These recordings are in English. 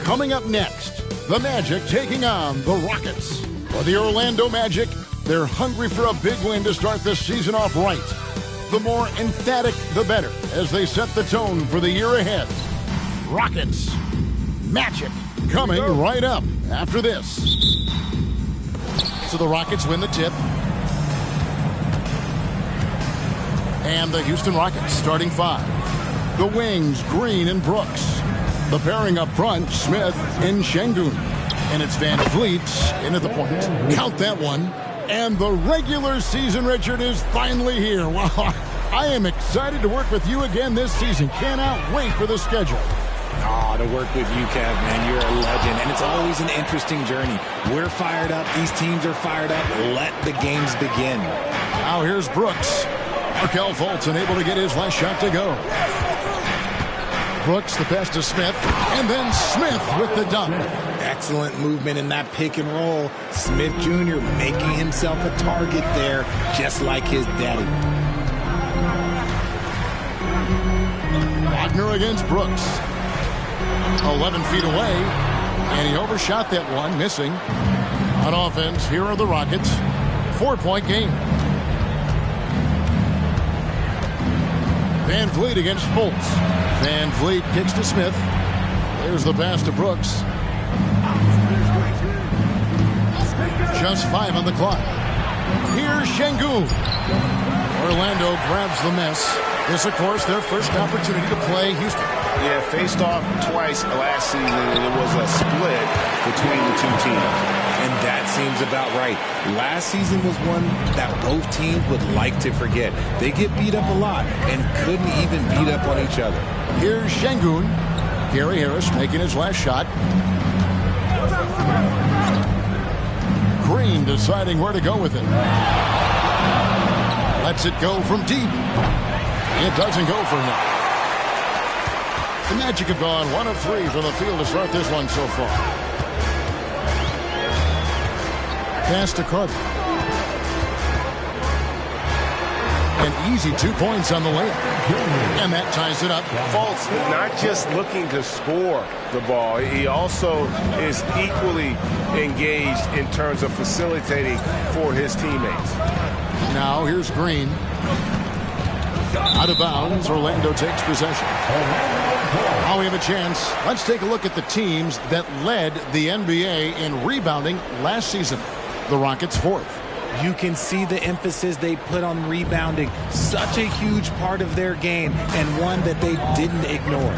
Coming up next, the Magic taking on the Rockets. For the Orlando Magic, they're hungry for a big win to start this season off right. The more emphatic, the better, as they set the tone for the year ahead. Rockets, Magic, coming right up after this. So the Rockets win the tip. And the Houston Rockets starting five. The wings, Green and Brooks. The pairing up front, Smith and Şengün. And it's Van Vliet in at the point. Count that one. And the regular season, Richard, is finally here. Wow, I am excited to work with you again this season. Cannot wait for the schedule. To work with you, Kev, man. You're a legend, and it's always an interesting journey. We're fired up. These teams are fired up. Let the games begin. Now here's Brooks. Markelle Fultz unable to get his last shot to go. Brooks, the pass to Smith, and then Smith with the dunk. Excellent movement in that pick and roll. Smith Jr. making himself a target there, just like his daddy. Wagner against Brooks. 11 feet away, and he overshot that one, missing. On offense, here are the Rockets. 4-point game. Van Vliet against Fultz. Van Vliet kicks to Smith. There's the pass to Brooks. Just 5 on the clock. Here's Şengün. Orlando grabs the mess. This, of course, their first opportunity to play Houston. Yeah, faced off twice last season, and it was a split between the two teams. And that seems about right. Last season was one that both teams would like to forget. They get beat up a lot and couldn't even beat up on each other. Here's Şengün. Gary Harris making his last shot. Green deciding where to go with it. Lets it go from deep. It doesn't go for him. The Magic have gone 1 of 3 from the field to start this one so far. Pass to Carter. An easy 2 points on the layup. And that ties it up. Fultz is not just looking to score the ball. He also is equally engaged in terms of facilitating for his teammates. Now here's Green. Out of bounds, Orlando takes possession. Now we have a chance. Let's take a look at the teams that led the NBA in rebounding last season. The Rockets 4th. You can see the emphasis they put on rebounding. Such a huge part of their game, and one that they didn't ignore.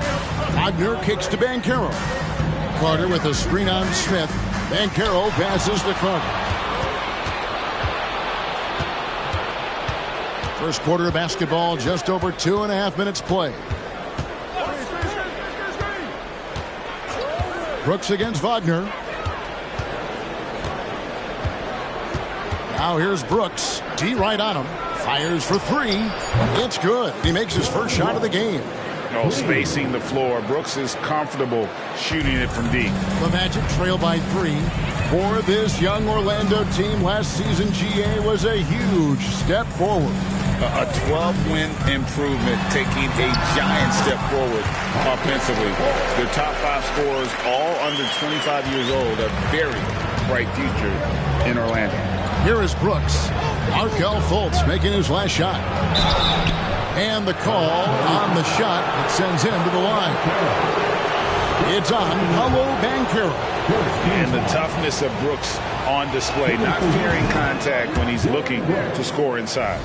Wagner kicks to Banchero. Carter with a screen on Smith. Banchero passes to Carter. First quarter of basketball, just over 2.5 minutes played. Brooks against Wagner. Now here's Brooks. D right on him. Fires for 3. It's good. He makes his first shot of the game. No, spacing the floor. Brooks is comfortable shooting it from deep. The Magic trail by 3. For this young Orlando team, last season GA was a huge step forward. A 12-win improvement, taking a giant step forward offensively. Their top 5 scorers, all under 25 years old, a very bright future in Orlando. Here is Brooks. Markelle Fultz making his last shot. And the call on the shot that sends him to the line. It's on Paolo Banchero. And the toughness of Brooks on display, not fearing contact when he's looking to score inside.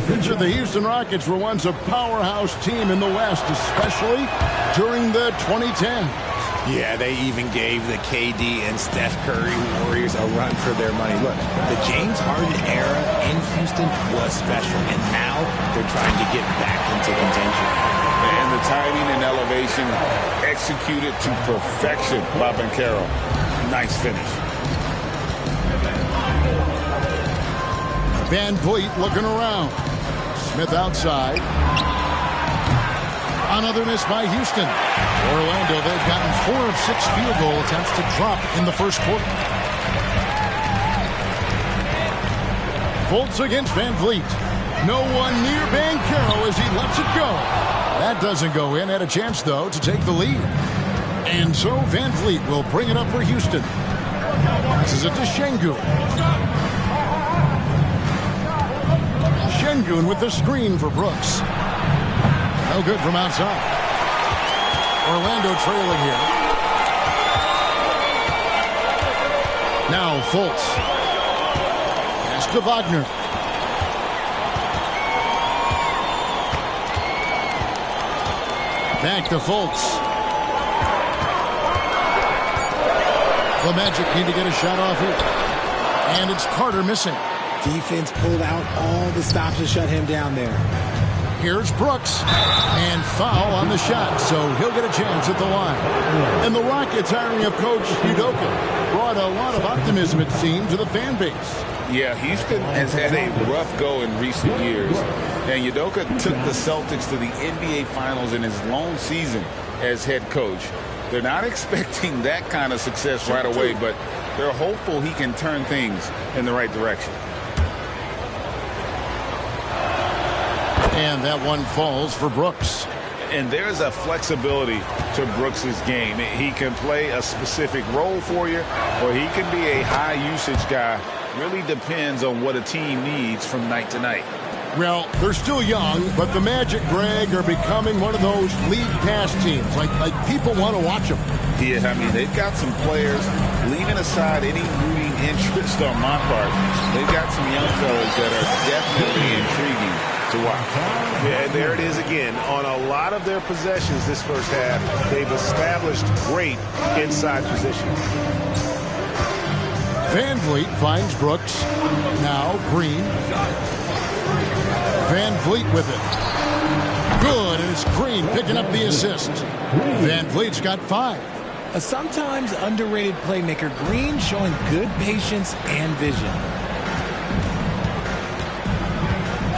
Richard, the Houston Rockets were once a powerhouse team in the West, especially during the 2010s. Yeah, they even gave the KD and Steph Curry Warriors a run for their money. Look, the James Harden era in Houston was special, and now they're trying to get back into contention. And the timing and elevation executed to perfection by Banchero. Nice finish. Van Vliet looking around. Smith outside. Another miss by Houston. Orlando, they've gotten 4 of 6 field goal attempts to drop in the first quarter. Fultz against Van Vliet. No one near Banchero as he lets it go. That doesn't go in. Had a chance, though, to take the lead. And so Van Vliet will bring it up for Houston. Passes it to Şengün. Şengün with the screen for Brooks. No good from outside. Orlando trailing here. Now Fultz. Pass to Wagner. Back to Fultz. The Magic need to get a shot off here. And it's Carter missing. Defense pulled out all the stops to shut him down there. Here's Brooks. And foul on the shot, so he'll get a chance at the line. And the Rockets hiring of Coach Udoka brought a lot of optimism, it seemed, to the fan base. Yeah, Houston has had a rough go in recent years. And Udoka took the Celtics to the NBA Finals in his lone season as head coach. They're not expecting that kind of success right away, but they're hopeful he can turn things in the right direction. And that one falls for Brooks. And there's a flexibility to Brooks's game. He can play a specific role for you, or he can be a high-usage guy. Really depends on what a team needs from night to night. Well, they're still young, but the Magic, Greg, are becoming one of those league pass teams. Like people want to watch them. Yeah, I mean, they've got some players, leaving aside any rooting interest on my part, they've got some young fellas that are definitely intriguing to watch. Yeah, and there it is again. On a lot of their possessions this first half, they've established great inside position. Van Vliet finds Brooks. Now Green. Van Vliet with it. Good, and it's Green picking up the assist. Van Vliet's got 5. A sometimes underrated playmaker, Green showing good patience and vision.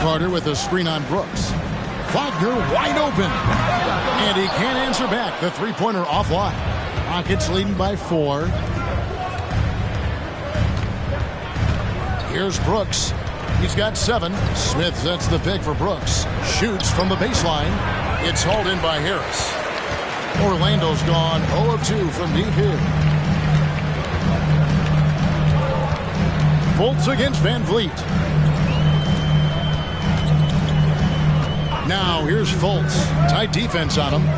Carter with a screen on Brooks. Wagner wide open. And he can't answer back. The three-pointer offline. Rockets leading by 4. Here's Brooks. He's got 7. Smith sets the pick for Brooks. Shoots from the baseline. It's hauled in by Harris. Orlando's gone 0 of 2 from deep here. Fultz against Van Vliet. Now here's Fultz. Tight defense on him.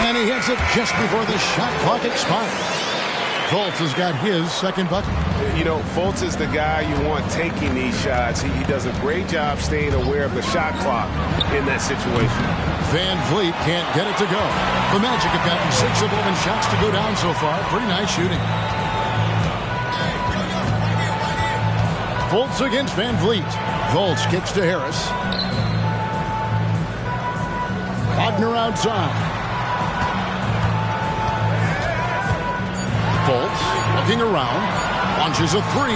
And he hits it just before the shot clock expires. Fultz has got his second bucket. You know, Fultz is the guy you want taking these shots. He does a great job staying aware of the shot clock in that situation. Van Vliet can't get it to go. The Magic have gotten 6 of 11 shots to go down so far. Pretty nice shooting. Fultz against Van Vliet. Fultz kicks to Harris. Wagner outside. Fultz looking around, launches a 3.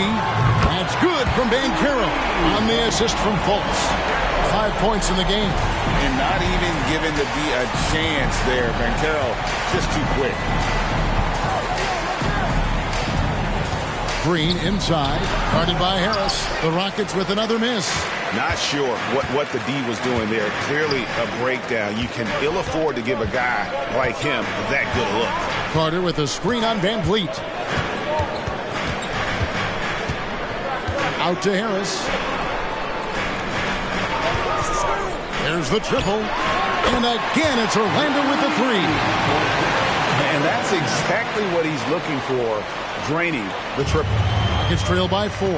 That's good from Banchero on the assist from Fultz. 5 points in the game. And not even given to be a chance there. Banchero just too quick. Green inside, guarded by Harris. The Rockets with another miss. Not sure what the D was doing there. Clearly a breakdown. You can ill afford to give a guy like him that good a look. Carter with a screen on Van Vliet. Out to Harris. There's the triple. And again, it's Orlando with the 3. And that's exactly what he's looking for, draining the triple. Rockets trail by 4.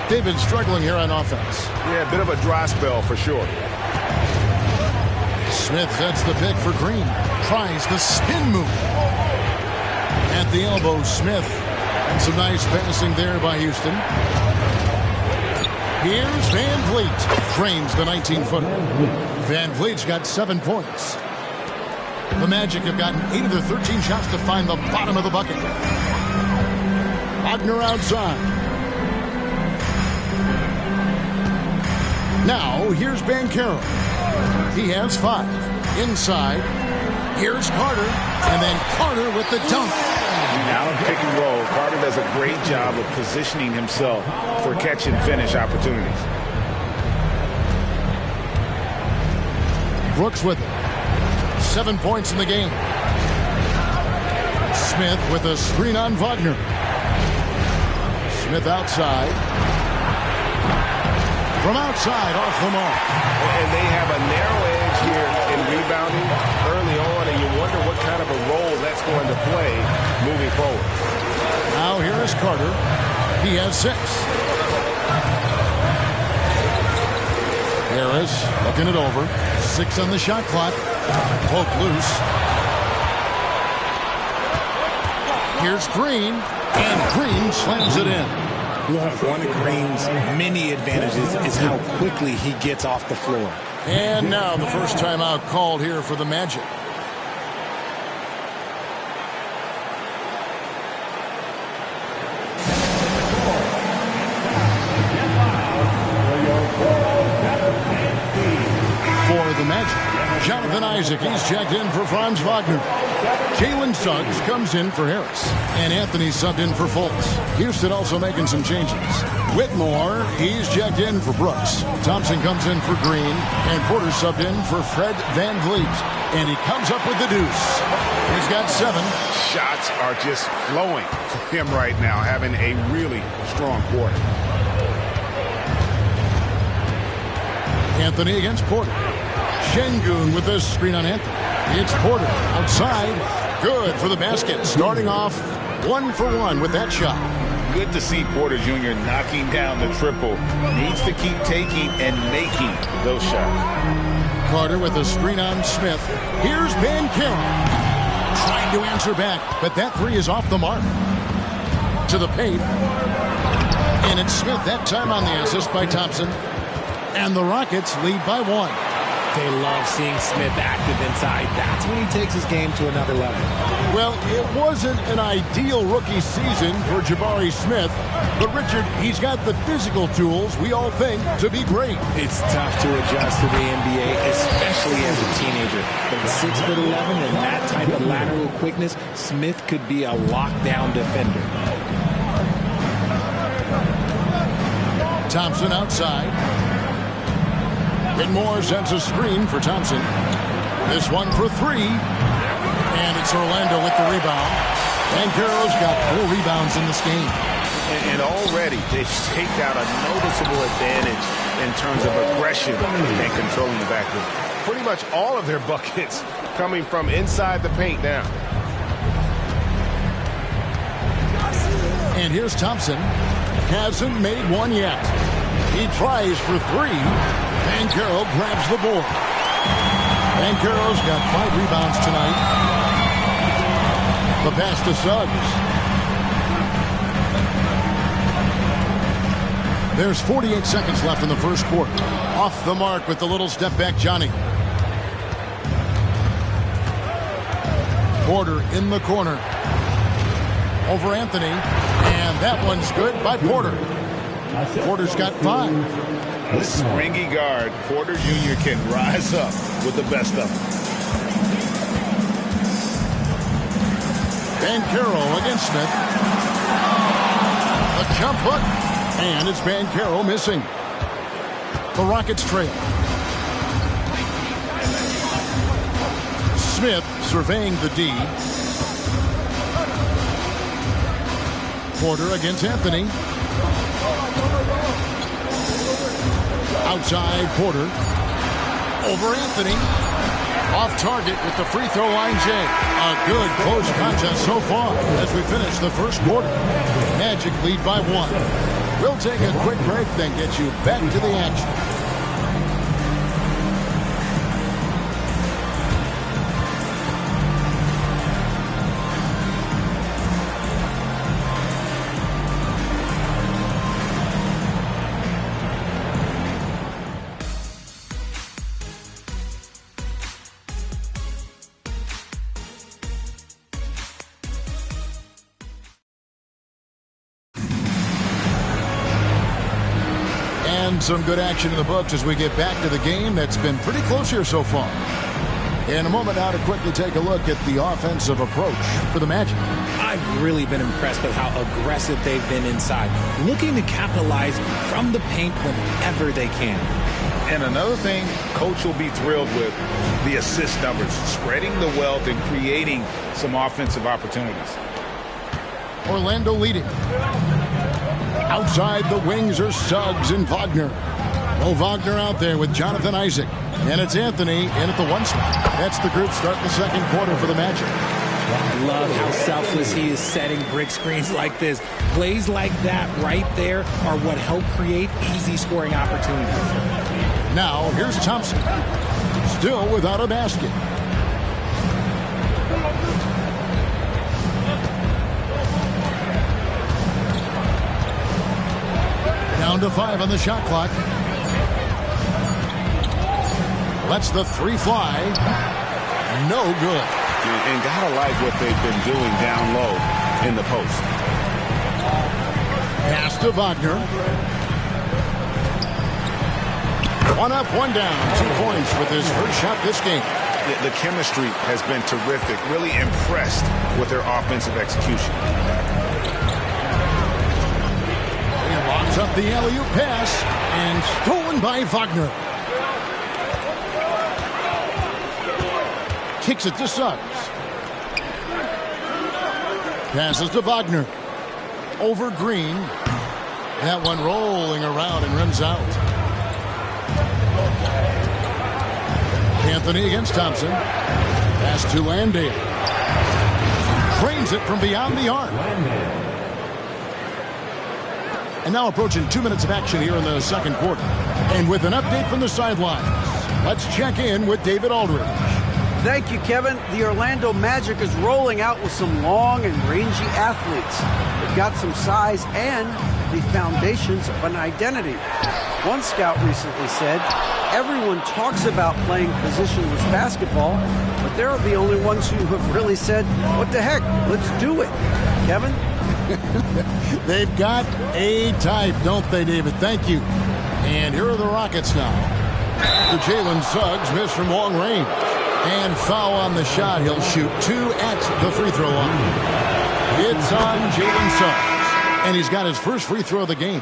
They've been struggling here on offense. Yeah, a bit of a dry spell for sure. Smith sets the pick for Green. Tries the spin move. At the elbow, Smith. And some nice passing there by Houston. Here's Van Vliet. Drains the 19-footer. Van Vliet's got 7 points. The Magic have gotten 8 of their 13 shots to find the bottom of the bucket. Wagner outside. Now, here's Banchero. He has 5. Inside. Here's Carter. And then Carter with the dunk. Out of pick and roll, Carter does a great job of positioning himself for catch and finish opportunities. Brooks with it. 7 points in the game. Smith with a screen on Wagner. Smith outside. From outside, off the mark. And they have a narrow edge here in rebounding early on, and you wonder what kind of a role that's going to play moving forward. Now here is Carter. He has 6. Harris looking it over. 6 on the shot clock. Poke loose. Here's Green, and Green slams it in. One of Green's many advantages is how quickly he gets off the floor. And now the first timeout called here for the Magic. For the Magic, Jonathan Isaac, he's checked in for Franz Wagner. Jalen Suggs comes in for Harris. And Anthony subbed in for Fultz. Houston also making some changes. Whitmore, he's checked in for Brooks. Thompson comes in for Green. And Porter subbed in for Fred VanVleet. And he comes up with the deuce. He's got 7. Shots are just flowing for him right now, having a really strong quarter. Anthony against Porter. Şengün with this screen on Anthony. It's Porter outside. Good for the basket. Starting off 1 for 1 with that shot. Good to see Porter Jr. knocking down the triple. Needs to keep taking and making those shots. Carter with a screen on Smith. Here's Banchero. Trying to answer back, but that 3 is off the mark. To the paint. And it's Smith that time on the assist by Thompson. And the Rockets lead by 1. They love seeing Smith active inside. That's when he takes his game to another level. Well, it wasn't an ideal rookie season for Jabari Smith, but Richard, he's got the physical tools we all think to be great. It's tough to adjust to the NBA, especially as a teenager. But at 6'11" and that type of lateral quickness, Smith could be a lockdown defender. Thompson outside. Whitmore sends a screen for Thompson. This one for 3. And it's Orlando with the rebound. Banchero's got 4 rebounds in this game. And already they've staked out a noticeable advantage in terms of aggression and controlling the backcourt. Pretty much all of their buckets coming from inside the paint now. And here's Thompson. Hasn't made one yet. He tries for 3. Banchero grabs the board. Banchero's got 5 rebounds tonight. The pass to Suggs. There's 48 seconds left in the first quarter. Off the mark with the little step back, Johnny. Porter in the corner. Over Anthony. And that one's good by Porter. Porter's got 5. Springy guard, Porter Jr. can rise up with the best of them. Banchero against Smith. A jump hook. And it's Banchero missing. The Rockets trail. Smith surveying the D. Porter against Anthony. Outside Porter. Over Anthony. Off target with the free throw line, Jay. A good close contest so far as we finish the first quarter. Magic lead by 1. We'll take a quick break, then get you back to the action. And some good action in the books as we get back to the game that's been pretty close here so far. In a moment now to quickly take a look at the offensive approach for the Magic. I've really been impressed with how aggressive they've been inside, looking to capitalize from the paint whenever they can. And another thing Coach will be thrilled with, the assist numbers, spreading the wealth and creating some offensive opportunities. Orlando leading. Outside the wings are Suggs and Wagner. No Wagner out there with Jonathan Isaac. And it's Anthony in at the 1 spot. That's the group starting the second quarter for the Magic. I love how selfless he is setting brick screens like this. Plays like that right there are what help create easy scoring opportunities. Now, here's Thompson. Still without a basket. Down to 5 on the shot clock. Lets the 3 fly. No good. And gotta like what they've been doing down low in the post. Pass to Wagner. 1 up, 1 down. 2 points with his first shot this game. The chemistry has been terrific. Really impressed with their offensive execution. He locks up the alley-oop pass and stolen by Wagner. Kicks it to Suggs. Passes to Wagner. Over Green. That one rolling around and rims out. Anthony against Thompson. Pass to Landale. Trains it from beyond the arc. And now approaching 2 minutes of action here in the second quarter. And with an update from the sidelines, let's check in with David Aldridge. Thank you, Kevin. The Orlando Magic is rolling out with some long and rangy athletes. They've got some size and the foundations of an identity. One scout recently said, everyone talks about playing positionless basketball, but they're the only ones who have really said, what the heck, let's do it. Kevin? They've got a type, don't they, David? Thank you. And here are the Rockets now. The Jalen Suggs missed from long range. And foul on the shot. He'll shoot 2 at the free throw line. It's on Jalen Suggs. And he's got his first free throw of the game.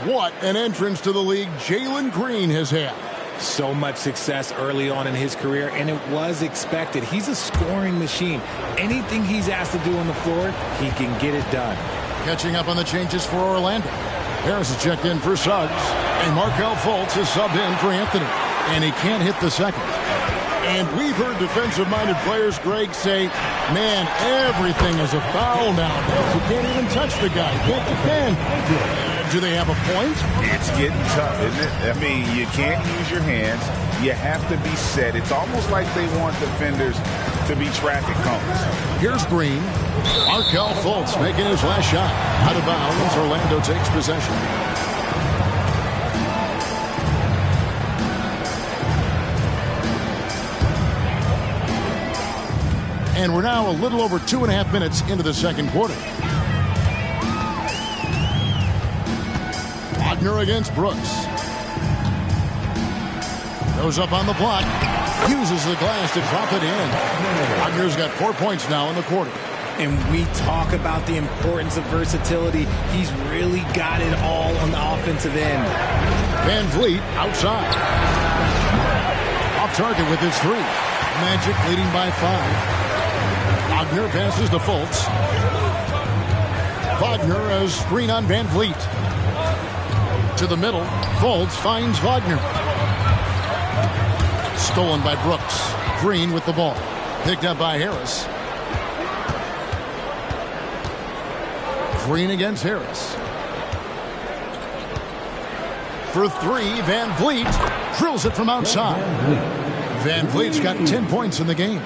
What an entrance to the league Jalen Green has had. So much success early on in his career, and it was expected. He's a scoring machine. Anything he's asked to do on the floor, he can get it done. Catching up on the changes for Orlando. Harris has checked in for Suggs. And Markelle Fultz is subbed in for Anthony. And he can't hit the second. And we've heard defensive-minded players, Greg, say, man, everything is a foul nowadays. You can't even touch the guy. You can't defend. Do they have a point? It's getting tough, isn't it? I mean, you can't use your hands. You have to be set. It's almost like they want defenders to be traffic cones. Here's Green. Markelle Fultz making his last shot. Out of bounds, Orlando takes possession. And we're now a little over 2.5 minutes into the second quarter. Wagner against Brooks. Goes up on the block. Uses the glass to drop it in. Wagner's got 4 points now in the quarter. And we talk about the importance of versatility. He's really got it all on the offensive end. Van Vliet outside. Off target with his 3. Magic leading by 5. Wagner passes to Fultz. Wagner a screen on Van Vliet. To the middle. Fultz finds Wagner. Stolen by Brooks. Green with the ball. Picked up by Harris. Green against Harris. For 3, Van Vliet drills it from outside. Van Vliet's got 10 points in the game.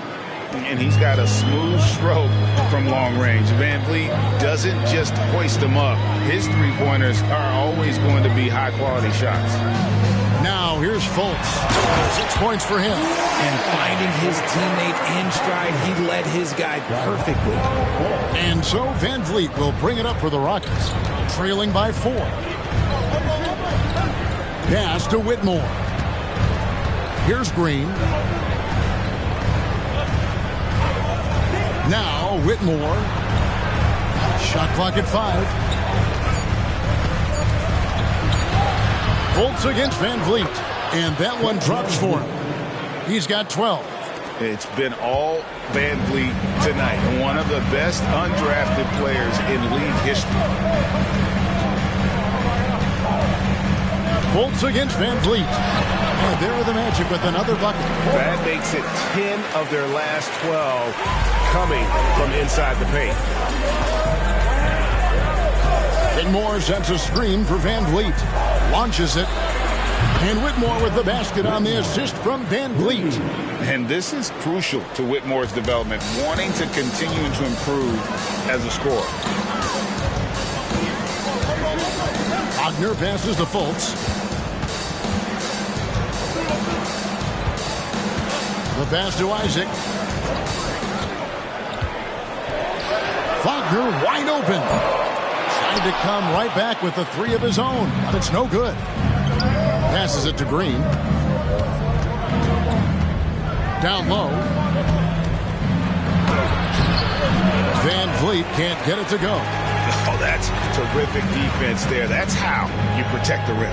And he's got a smooth stroke from long range. Van Vliet doesn't just hoist them up. His three-pointers are always going to be high-quality shots. Now here's Fultz. 6 points for him. And finding his teammate in stride, he led his guy perfectly. And so Van Vliet will bring it up for the Rockets, trailing by 4. Pass to Whitmore. Here's Green. Now Whitmore. Shot clock at 5. Fultz against Van Vliet. And that one drops for him. He's got 12. It's been all Van Vliet tonight. One of the best undrafted players in league history. Fultz against Van Vliet. And there are the Magic with another bucket. That makes it 10 of their last 12 coming from inside the paint. Whitmore sends a screen for Van Vliet. Launches it. And Whitmore with the basket on the assist from Van Vliet. And this is crucial to Whitmore's development, wanting to continue to improve as a scorer. Wagner passes to Fultz. The pass to Isaac. Wagner wide open. Trying to come right back with the 3 of his own, but it's no good. Passes it to Green. Down low. Van Vliet can't get it to go. Oh, that's terrific defense there. That's how you protect the rim.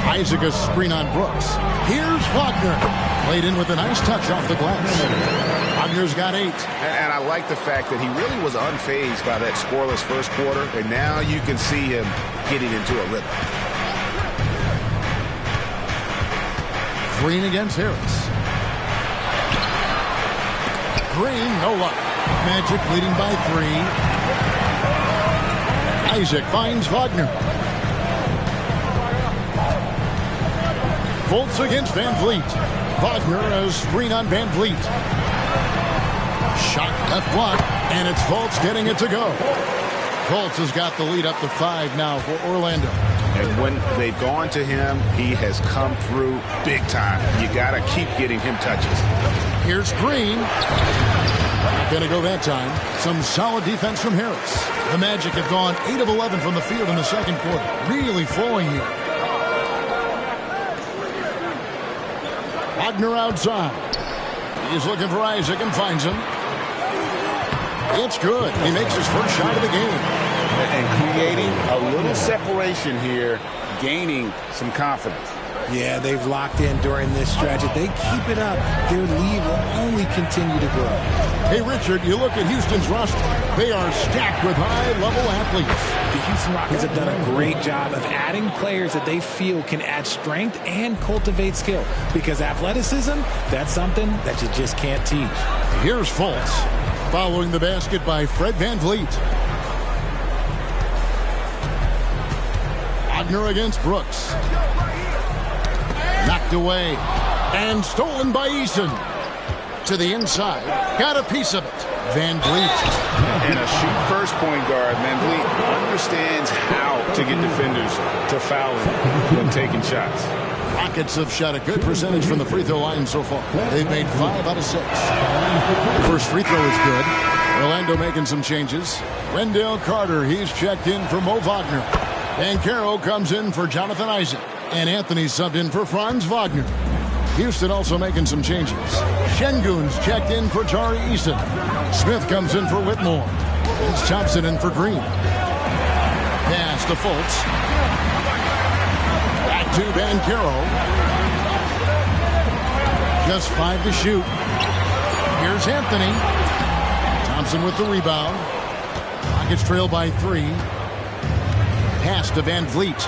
Isaac a screen on Brooks. Here's Wagner. Played in with a nice touch off the glass. Wagner's got 8. And I like the fact that he really was unfazed by that scoreless first quarter, and now you can see him getting into a rhythm. Green against Harris. Green, no luck. Magic leading by 3. Isaac finds Wagner. Fultz against Van Vliet. Wagner a screen on Van Vliet. Shot left block, and it's Fultz getting it to go. Fultz has got the lead up to 5 now for Orlando. And when they've gone to him, he has come through big time. You got to keep getting him touches. Here's Green. Not going to go that time. Some solid defense from Harris. The Magic have gone 8 of 11 from the field in the second quarter. Really flowing here. Wagner outside. He's looking for Isaac and finds him. It's good. He makes his first shot of the game. And creating a little separation here, gaining some confidence. Yeah, they've locked in during this stretch. If they keep it up, their lead will only continue to grow. Hey, Richard, you look at Houston's roster. They are stacked with high-level athletes. The Houston Rockets have done a great job of adding players that they feel can add strength and cultivate skill. Because athleticism, that's something that you just can't teach. Here's Fultz. Following the basket by Fred Van Vliet. Wagner against Brooks. Knocked away. And stolen by Eason. To the inside. Got a piece of it. Van Vliet. And a shoot-first point guard, Van Vliet understands how to get defenders to foul him when taking shots. Rockets have shot a good percentage from the free throw line so far. They've made 5 out of 6. The first free throw is good. Orlando making some changes. Wendell Carter, he's checked in for Mo Wagner. Banchero comes in for Jonathan Isaac. And Anthony subbed in for Franz Wagner. Houston also making some changes. Şengün's checked in for Tari Eason. Smith comes in for Whitmore. It's Thompson in for Green. Pass to Fultz. Back to Banchero. Just 5 to shoot. Here's Anthony. Thompson with the rebound. Rockets trail by 3. Pass to Van Vliet.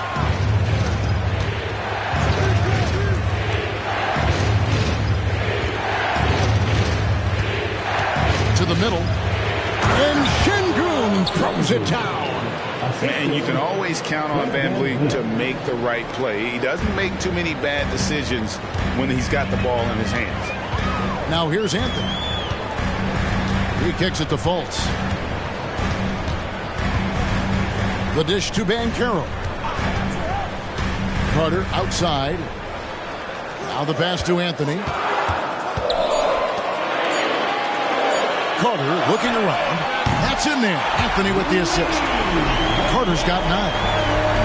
To the middle. And Şengün throws it down. And you can always count on Van Vliet to make the right play. He doesn't make too many bad decisions when he's got the ball in his hands. Now here's Anthony. He kicks it to Fultz. The dish to Banchero. Carter outside. Now the pass to Anthony. Carter looking around. That's in there. Anthony with the assist. Carter's got 9.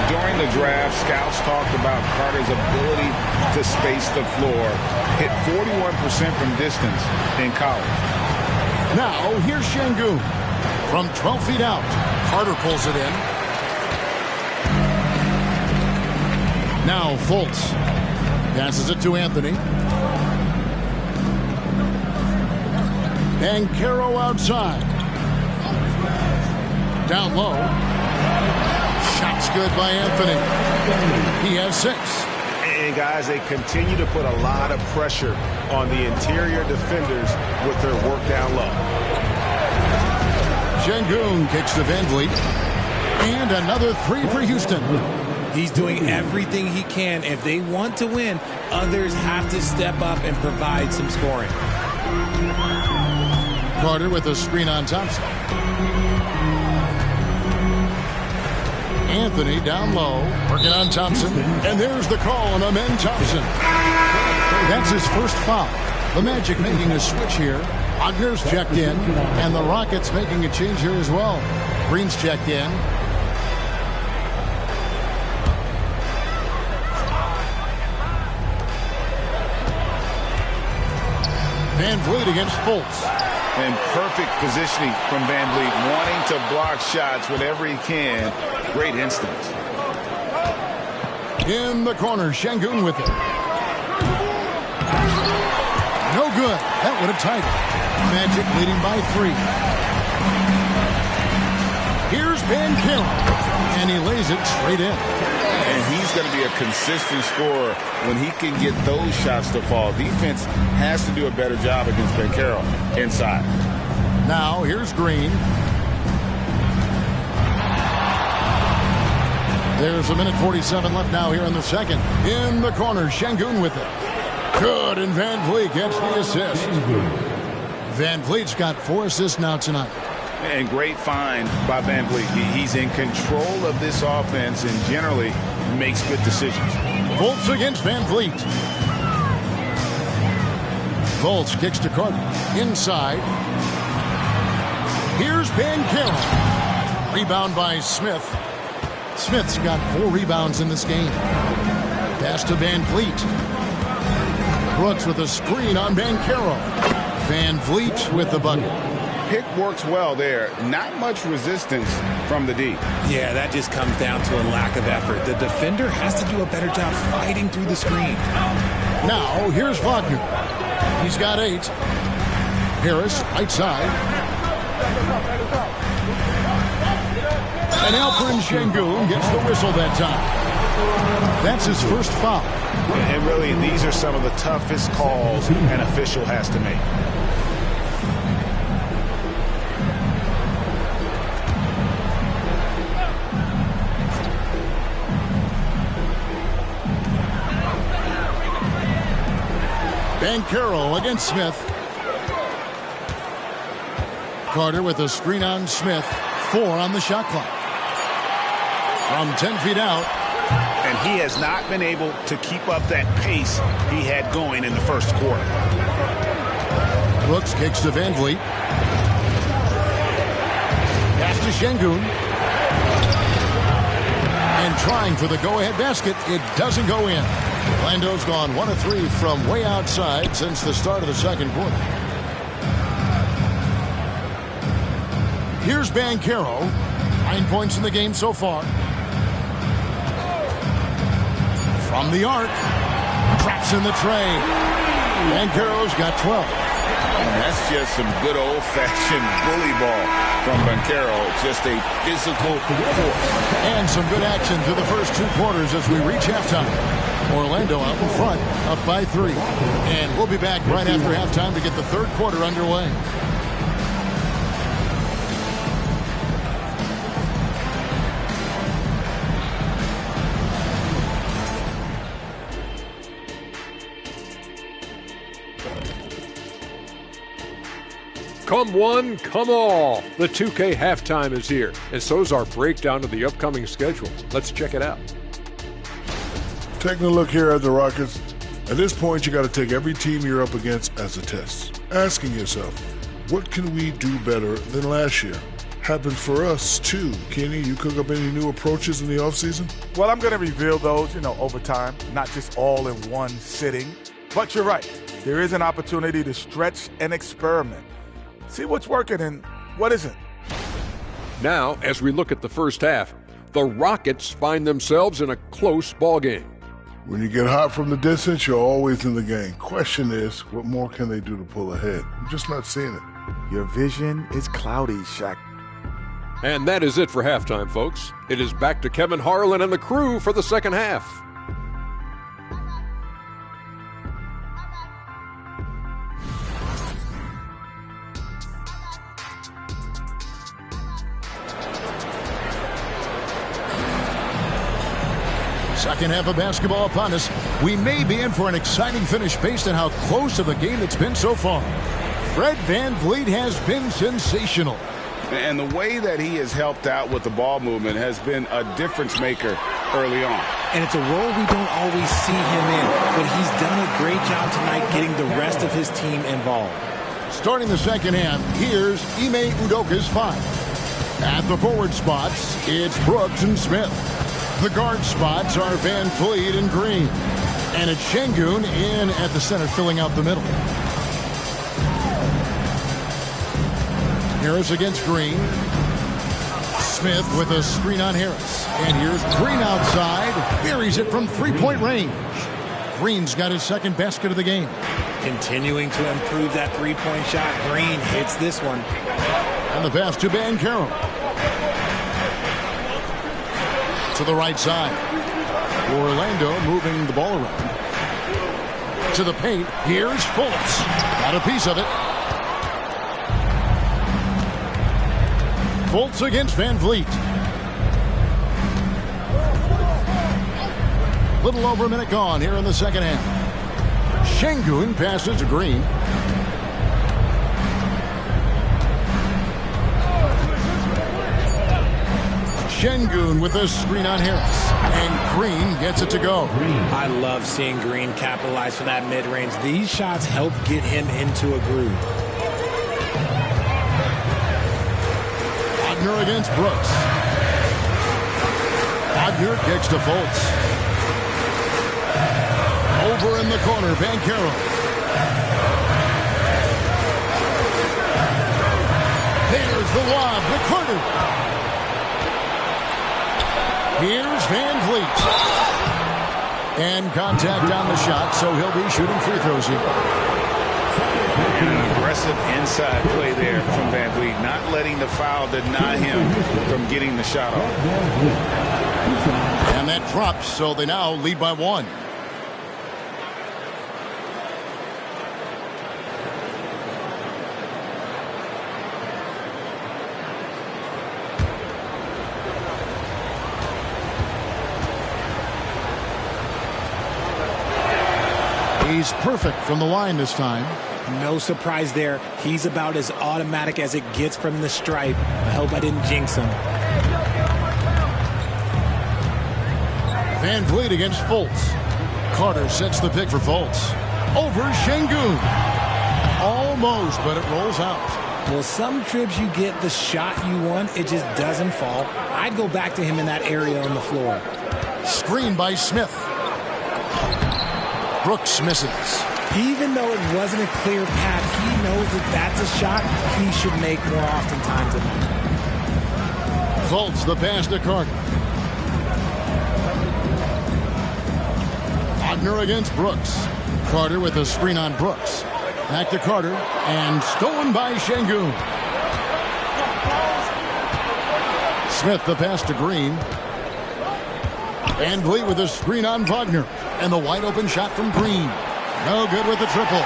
During the draft, scouts talked about Carter's ability to space the floor. Hit 41% from distance in college. Now, here's Şengün. From 12 feet out, Carter pulls it in. Now, Fultz passes it to Anthony. Banchero outside. Down low. Shot's good by Anthony. He has 6. And guys, they continue to put a lot of pressure on the interior defenders with their work down low. Şengün kicks to Van Vliet. And another 3 for Houston. He's doing everything he can. If they want to win, others have to step up and provide some scoring. Carter with a screen on Thompson. Anthony down low, working on Thompson. And there's the call on Amen Thompson. That's his first foul. The Magic making a switch here. Wagner's checked in, and the Rockets making a change here as well. Green's checked in. Van Vliet against Fultz. And perfect positioning from Van Vliet, wanting to block shots whenever he can. Great instinct. In the corner, Şengün with it. No good. That would have tied it. Magic leading by 3. Here's Banchero, and he lays it straight in. And he's going to be a consistent scorer when he can get those shots to fall. Defense has to do a better job against Banchero inside. Now, here's Green. There's 1:47 left now here in the second. In the corner, Şengün with it. Good, and Van Vliet gets the assist. Van Vliet's got 4 assists now tonight. And great find by Van Vliet. He's in control of this offense and generally makes good decisions. Fultz against Van Vliet. Fultz kicks to Carter. Inside. Here's Banchero. Rebound by Smith. Smith's got 4 rebounds in this game. Pass to Van Vliet. Brooks with a screen on Banchero. Van Vliet with the bucket. Pick works well there. Not much resistance from the D. Yeah, that just comes down to a lack of effort. The defender has to do a better job fighting through the screen. Now, here's Wagner. He's got 8. Harris, right side. And Alperen Şengün gets the whistle that time. That's his first foul. And really, these are some of the toughest calls an official has to make. Banchero against Smith. Carter with a screen on Smith. 4 on the shot clock. From 10 feet out. And he has not been able to keep up that pace he had going in the first quarter. Brooks kicks to Van Vliet. Pass to Şengün. And trying for the go-ahead basket. It doesn't go in. Orlando's gone 1 of 3 from way outside since the start of the second quarter. Here's Banchero. 9 points in the game so far. From the arc. Traps in the tray. Banchero's got 12. And that's just some good old-fashioned bully ball from Banchero. Just a physical force. And some good action through the first 2 quarters as we reach halftime. Orlando out in front, up by 3. And we'll be back right after halftime to get the third quarter underway. Come one, come all. The 2K halftime is here, and so is our breakdown of the upcoming schedule. Let's check it out. Taking a look here at the Rockets, at this point you got to take every team you're up against as a test. Asking yourself, what can we do better than last year? Happened for us too. Kenny, you cook up any new approaches in the offseason? Well, I'm going to reveal those, over time, not just all in one sitting. But you're right. There is an opportunity to stretch and experiment. See what's working and what isn't. Now, as we look at the first half, the Rockets find themselves in a close ball game. When you get hot from the distance, you're always in the game. Question is, what more can they do to pull ahead? I'm just not seeing it. Your vision is cloudy, Shaq. And that is it for halftime, folks. It is back to Kevin Harlan and the crew for the second half. Second half of basketball upon us. We may be in for an exciting finish based on how close of a game it's been so far. Fred VanVleet has been sensational. And the way that he has helped out with the ball movement has been a difference maker early on. And it's a role we don't always see him in, but he's done a great job tonight getting the rest of his team involved. Starting the second half, here's Ime Udoka's five. At the forward spots, it's Brooks and Smith. The guard spots are VanVleet and Green. And it's Şengün in at the center, filling out the middle. Harris against Green. Smith with a screen on Harris. And here's Green outside. Buries it from three-point range. Green's got his second basket of the game. Continuing to improve that three-point shot. Green hits this one. And the pass to Banchero. To the right side. Orlando moving the ball around. To the paint. Here's Fultz. Got a piece of it. Fultz against VanVleet. Little over a minute gone here in the second half. Şengün passes to Green. Şengün with a screen on Harris. And Green gets it to go. I love seeing Green capitalize for that mid-range. These shots help get him into a groove. Wagner against Brooks. Wagner kicks to Fultz. Over in the corner, Banchero. There's the lob to Carter. Here's VanVleet. And contact on the shot, so he'll be shooting free throws here. And an aggressive inside play there from VanVleet, not letting the foul deny him from getting the shot off. And that drops, so they now lead by one. He's perfect from the line this time. No surprise there. He's about as automatic as it gets from the stripe. I hope I didn't jinx him. VanVleet against Fultz. Carter sets the pick for Fultz. Over Şengün. Almost, but it rolls out. Well, some trips you get the shot you want, it just doesn't fall. I'd go back to him in that area on the floor. Screen by Smith. Brooks misses. Even though it wasn't a clear path, he knows that that's a shot he should make more oftentimes than not. Fultz the pass to Carter. Wagner against Brooks. Carter with a screen on Brooks. Back to Carter, and stolen by Şengün. Smith the pass to Green. VanVleet with a screen on Wagner. And the wide open shot from Green. No good with the triple.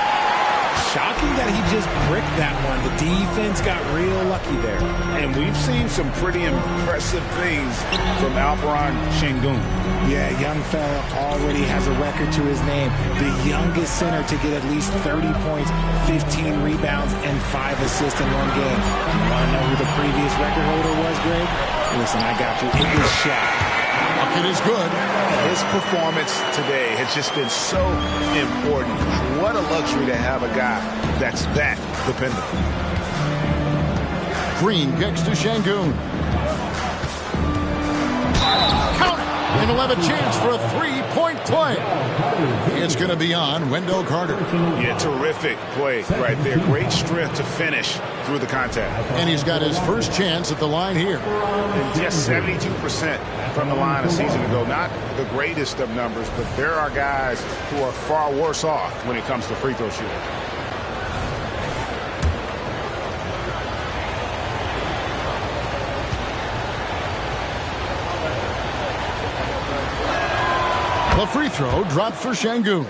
Shocking that he just bricked that one. The defense got real lucky there. And we've seen some pretty impressive things from Alperen Şengün. Yeah, young fella already has a record to his name. The youngest center to get at least 30 points, 15 rebounds, and 5 assists in one game. You want to know who the previous record holder was, Greg? Listen, I got you. It was Shaq. It is good. His performance today has just been so important. What a luxury to have a guy that's that dependable. Green kicks to Şengün. Count it! And he'll have a chance for a three-point play. It's going to be on Wendell Carter. Yeah, terrific play right there. Great strength to finish through the contact. And he's got his first chance at the line here. And just 72% from the line a season ago. Not the greatest of numbers, but there are guys who are far worse off when it comes to free throw shooting. The free throw dropped for Şengün.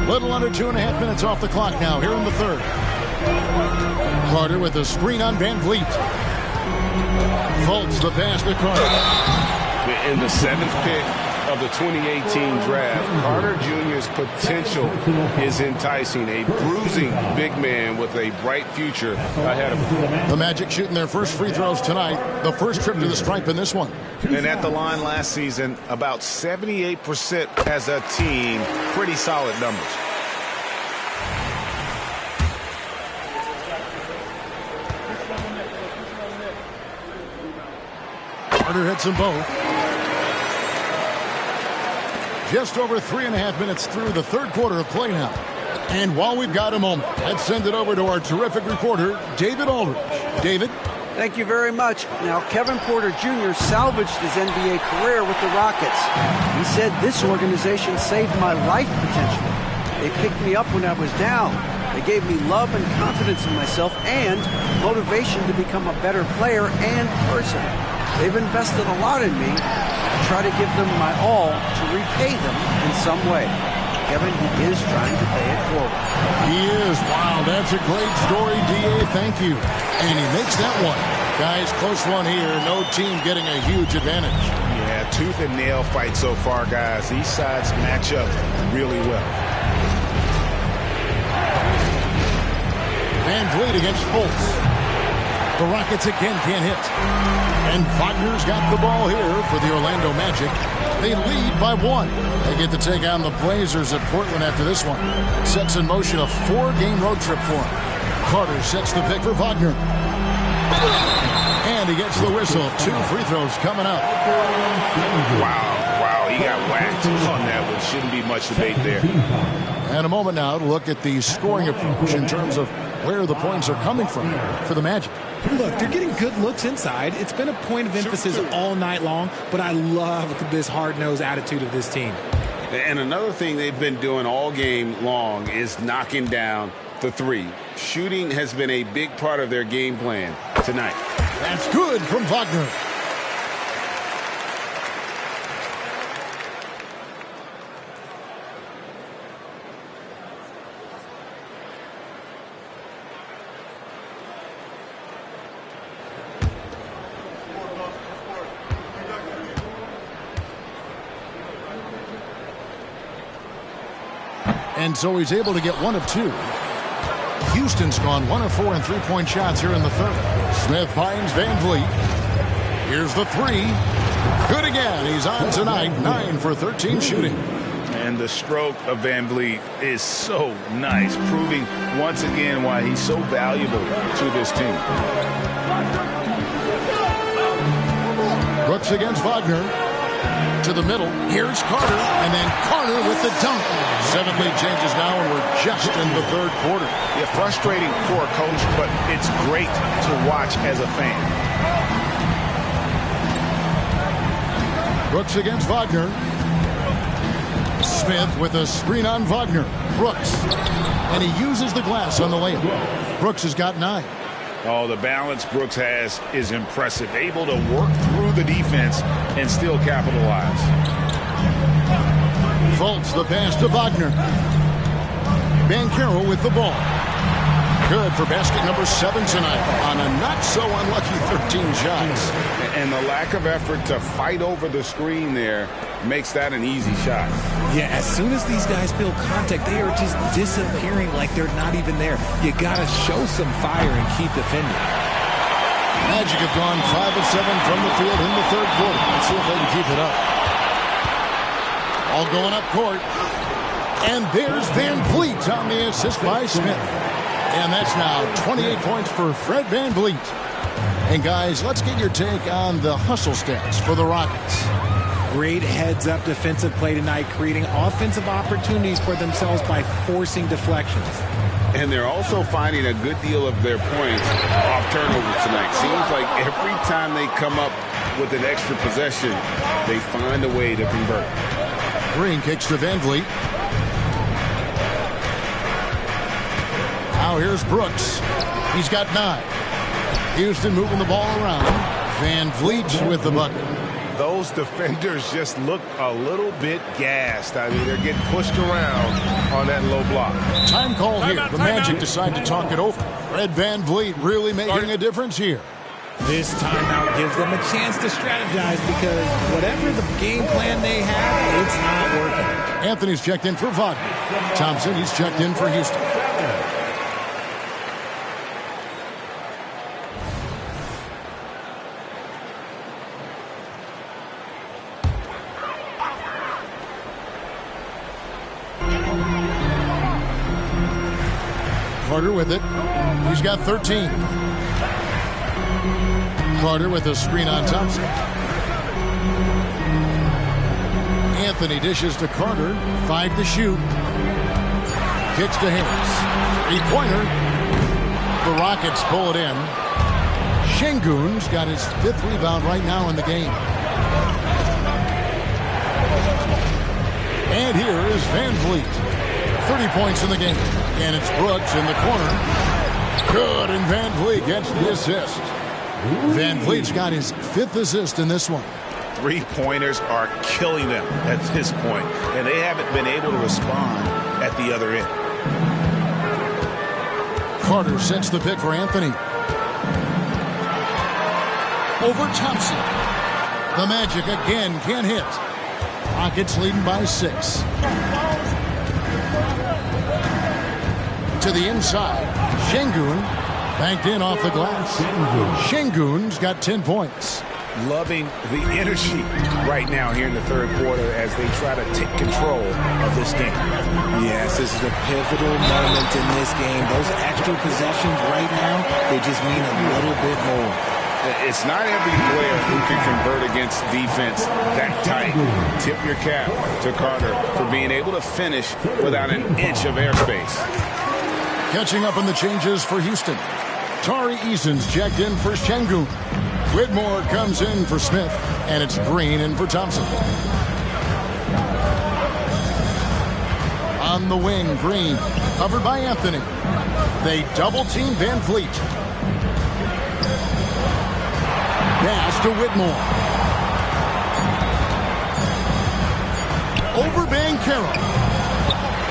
Little under 2.5 minutes off the clock now here in the third. Carter with a screen on Van Vliet. Fultz the pass to Carter. In the 7th pick of the 2018 draft, Carter Jr.'s potential is enticing. A bruising big man with a bright future ahead of him. The Magic shooting their first free throws tonight. The first trip to the stripe in this one. And at the line last season, about 78% as a team. Pretty solid numbers. Carter hits them both. Just over 3.5 minutes through the third quarter of play now. And while we've got a moment, let's send it over to our terrific reporter, David Aldridge. David? Thank you very much. Now, Kevin Porter Jr. salvaged his NBA career with the Rockets. He said, "This organization saved my life potentially. They picked me up when I was down. They gave me love and confidence in myself and motivation to become a better player and person. They've invested a lot in me. I try to give them my all to repay them in some way." Kevin, he is trying to pay it forward. He is. Wow, that's a great story, D.A. Thank you. And he makes that one. Guys, close one here. No team getting a huge advantage. Yeah, tooth and nail fight so far, guys. These sides match up really well. Van Vliet against Fultz. The Rockets again can't hit. And Wagner's got the ball here for the Orlando Magic. They lead by 1. They get to take on the Blazers at Portland after this one. Sets in motion a 4-game road trip for him. Carter sets the pick for Wagner. And he gets the whistle. 2 free throws coming up. Wow, he got whacked on that one. Shouldn't be much debate there. And a moment now to look at the scoring approach in terms of where the points are coming from for the Magic. Look, they're getting good looks inside. It's been a point of emphasis all night long, but I love this hard-nosed attitude of this team. And another thing they've been doing all game long is knocking down the three. Shooting has been a big part of their game plan tonight. That's good from Wagner. And so he's able to get 1 of 2. Houston's gone 1 of 4 in three-point shots here in the third. Smith finds Van Vliet. Here's the 3. Good again. He's on tonight. 9 for 13 shooting. And the stroke of Van Vliet is so nice, proving once again why he's so valuable to this team. Brooks against Wagner. To the middle. Here's Carter. And then Carter with the dunk. 7-lead changes now, and we're just in the third quarter. Yeah, frustrating for a coach, but it's great to watch as a fan. Brooks against Wagner. Smith with a screen on Wagner. Brooks. And he uses the glass on the layup. Brooks has got 9. Oh, the balance Brooks has is impressive. Able to work through the defense and still capitalize. Fultz the pass to Wagner. Banchero with the ball. Good for basket number 7 tonight on a not-so-unlucky 13 shots. And the lack of effort to fight over the screen there makes that an easy shot. Yeah, as soon as these guys feel contact, they are just disappearing like they're not even there. You got to show some fire and keep defending. Magic have gone 5 of 7 from the field in the third quarter. Let's see if they can keep it up. All going up court. And there's Van Vliet on the assist by Smith. And that's now 28 points for Fred Van Vliet. And guys, let's get your take on the hustle stats for the Rockets. Great heads-up defensive play tonight, creating offensive opportunities for themselves by forcing deflections. And they're also finding a good deal of their points off turnovers tonight. Seems like every time they come up with an extra possession, they find a way to convert. Green kicks to Van Vliet. Now here's Brooks. He's got 9. Houston moving the ball around. Van Vliet with the bucket. Those defenders just look a little bit gassed. I mean, they're getting pushed around on that low block. Time call here. The Magic decide to talk it over. Fred Van Vliet really making a difference here. This timeout gives them a chance to strategize because whatever the game plan they have, it's not working. Anthony's checked in for Wagner. Thompson, he's checked in for Houston. Carter with it. He's got 13. Carter with a screen on Thompson. Anthony dishes to Carter. 5 to shoot. Kicks to Harris. 3-pointer. The Rockets pull it in. Şengün's got his 5th rebound right now in the game. And here is Van Vliet. 30 points in the game. And it's Brooks in the corner. Good, and Van Vliet gets the assist. Van Vliet's got his 5th assist in this one. 3-pointers are killing them at this point, and they haven't been able to respond at the other end. Carter sets the pick for Anthony. Over Thompson. The Magic again can't hit. Rockets leading by 6. To the inside. Şengün banked in off the glass. Şengün's got 10 points. Loving the energy right now here in the third quarter as they try to take control of this game. Yes, this is a pivotal moment in this game. Those extra possessions right now, they just mean a little bit more. It's not every player who can convert against defense that tight. Tip your cap to Carter for being able to finish without an inch of airspace. Catching up on the changes for Houston. Tari Eason's checked in for Şengün. Whitmore comes in for Smith, and it's Green in for Thompson. On the wing, Green, covered by Anthony. They double-team Van Vliet. Pass to Whitmore. Over Banchero.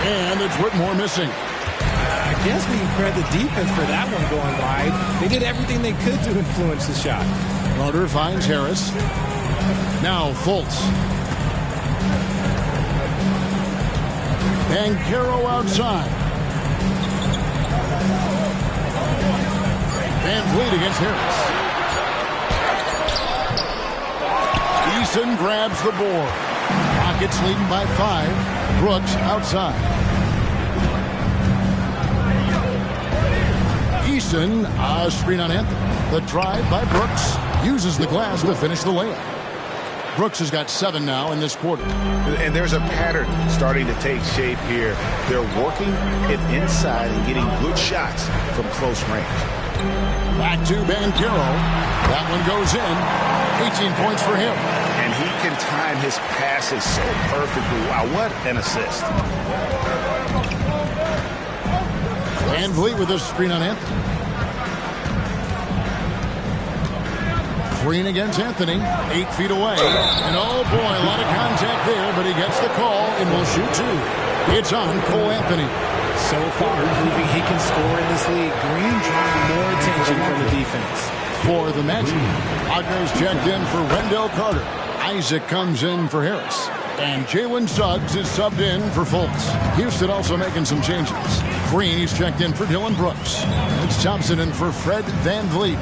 And it's Whitmore missing. I guess we can credit the defense for that one going wide. They did everything they could to influence the shot. Carter finds Harris. Now Fultz. Banchero outside. Van Vliet against Harris. Eason grabs the board. Rockets leading by 5. Brooks outside. Eason, a screen on Anthony. The drive by Brooks uses the glass to finish the layup. Brooks has got 7 now in this quarter. And there's a pattern starting to take shape here. They're working it inside and getting good shots from close range. Back to Banchero. That one goes in. 18 points for him. And he can time his passes so perfectly. Wow, what an assist. Van Vliet with a screen on Anthony. Green against Anthony. 8 feet away. And oh boy, a lot of contact there, but he gets the call and will shoot 2. It's on Cole Anthony. So far, proving he can score in this league. Green drawing more attention from the defense. For the Magic, Wagner's checked in for Wendell Carter. Isaac comes in for Harris. And Jalen Suggs is subbed in for Fultz. Houston also making some changes. Green, he's checked in for Dylan Brooks. It's Thompson in for Fred Van Vliet.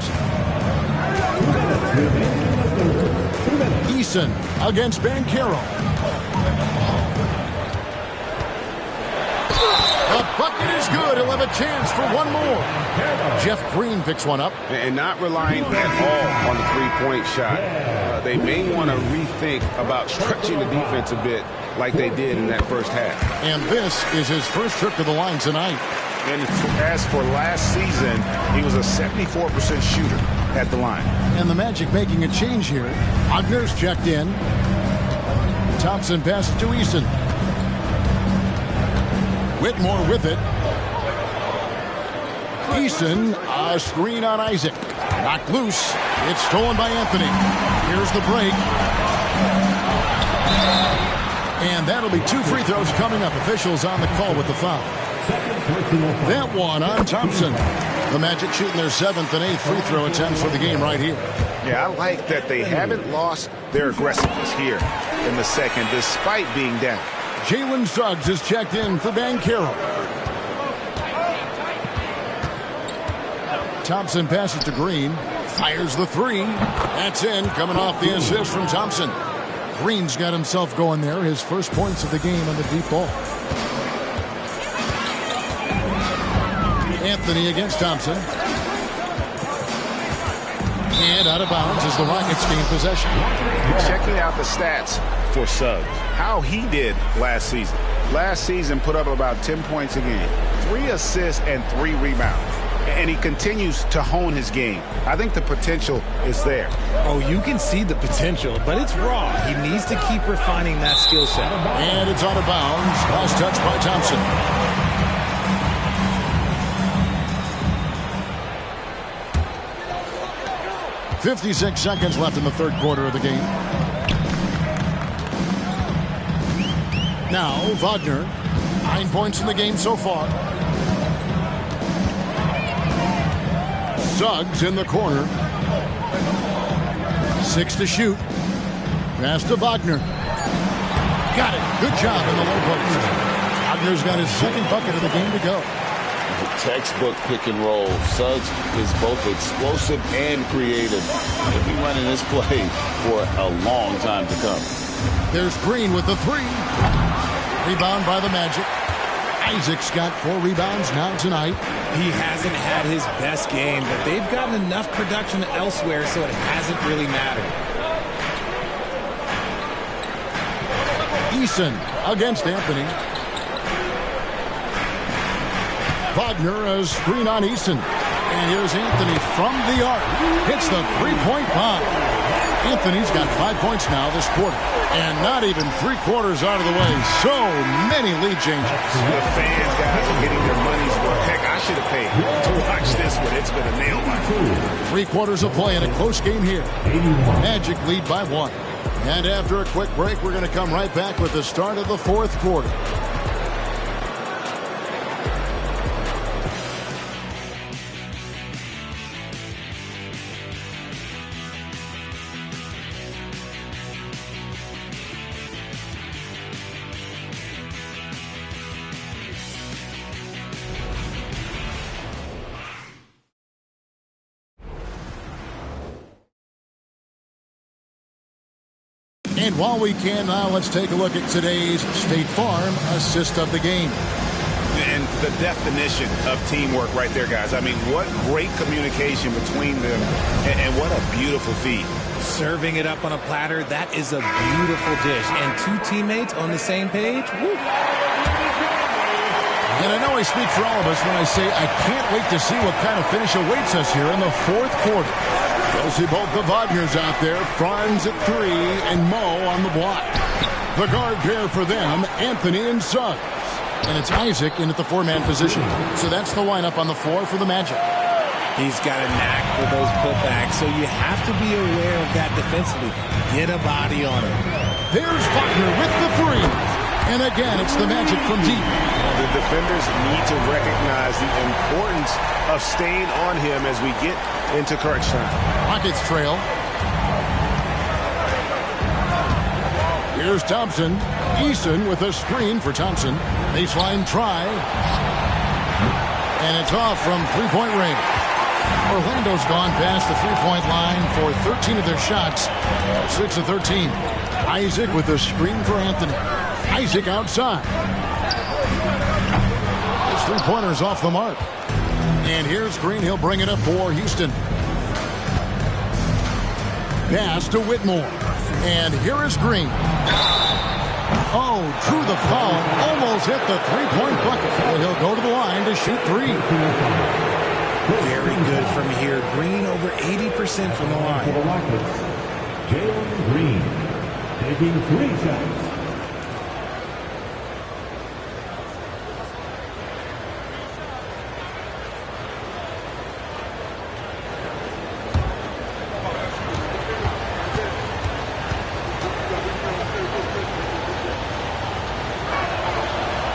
Eason against Banchero. The bucket is good. He'll have a chance for one more. Jeff Green picks one up. And not relying at all on the three-point shot. They may want to rethink about stretching the defense a bit like they did in that first half. And this is his first trip to the line tonight. And as for last season, he was a 74% shooter at the line. And the Magic making a change here. Wagner's checked in. Thompson passes to Eason. Whitmore with it. Eason, a screen on Isaac. Knocked loose. It's stolen by Anthony. Here's the break. And that'll be 2 free throws coming up. Officials on the call with the foul. That one on Thompson. The Magic shooting their 7th and 8th free throw attempts for the game right here. Yeah, I like that they haven't lost their aggressiveness here in the second, despite being down. Jalen Suggs is checked in for Banchero. Thompson passes to Green. Fires the 3. That's in, coming off the assist from Thompson. Green's got himself going there. His first points of the game on the deep ball. Anthony against Thompson. And out of bounds as the Rockets gain possession. Checking out the stats for Suggs. How he did last season. Last season put up about 10 points a game. 3 assists and 3 rebounds. And he continues to hone his game. I think the potential is there. Oh, you can see the potential, but it's raw. He needs to keep refining that skill set. And it's out of bounds. Last touch by Thompson. .56 seconds left in the third quarter of the game. Now, Wagner. 9 points in the game so far. Suggs in the corner. 6 to shoot. Pass to Wagner. Got it. Good job in the low post. Wagner's got his 2nd bucket of the game to go. Textbook pick and roll. Suggs is both explosive and creative. He'll be running this play for a long time to come. There's Green with the 3. Rebound by the Magic. Isaac's got 4 rebounds now tonight. He hasn't had his best game, but they've gotten enough production elsewhere, so it hasn't really mattered. Eason against Anthony. Wagner, a screen on Eason. And here's Anthony from the arc. Hits the 3-point bomb. Anthony's got 5 points now this quarter. And not even 3/4 out of the way. So many lead changes. The fans, guys, are getting their money's worth. Heck, I should have paid to watch this one. It's been a nail biter. 3/4 of play in a close game here. Magic lead by 1. And after a quick break, we're going to come right back with the start of the 4th quarter. And while we can now, let's take a look at today's State Farm assist of the game. And the definition of teamwork right there, guys. I mean, what great communication between them, and what a beautiful feed. Serving it up on a platter, that is a beautiful dish. And 2 teammates on the same page, woo. And I know I speak for all of us when I say I can't wait to see what kind of finish awaits us here in the 4th quarter. We'll see both the Wagners out there, Franz at 3 and Mo on the block. The guard pair for them, Anthony and Suggs. And it's Isaac in at the 4-man position. So that's the lineup on the floor for the Magic. He's got a knack for those putbacks, so you have to be aware of that defensively. Get a body on him. There's Wagner with the 3. And again, it's the Magic from deep. The defenders need to recognize the importance of staying on him as we get into crunch time. Rockets trail. Here's Thompson. Eason with a screen for Thompson. Baseline try. And it's off from 3-point range. Orlando's gone past the 3-point line for 13 of their shots. 6 of 13. Isaac with a screen for Anthony. Isaac outside. His 3-pointer's off the mark. And here's Green. He'll bring it up for Houston. Pass to Whitmore. And here is Green. Oh, drew the foul. Almost hit the three-point bucket. And he'll go to the line to shoot three. Very good from here. Green over 80% from the line. Jalen Green taking 3 shots.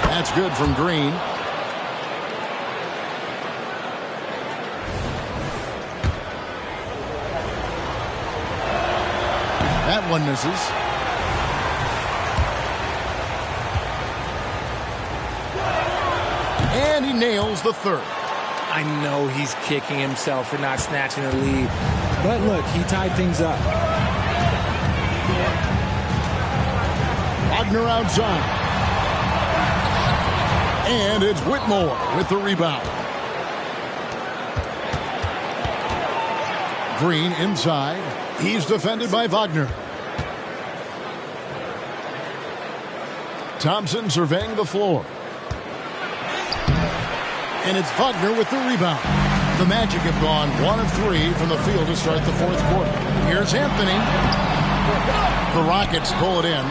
That's good from Green. That one misses. And he nails the third. I know he's kicking himself for not snatching the lead. But look, he tied things up. Wagner outside. And it's Whitmore with the rebound. Green inside. He's defended by Wagner. Thompson surveying the floor. And it's Wagner with the rebound. The Magic have gone 1 of 3 from the field to start the fourth quarter. Here's Anthony. The Rockets pull it in.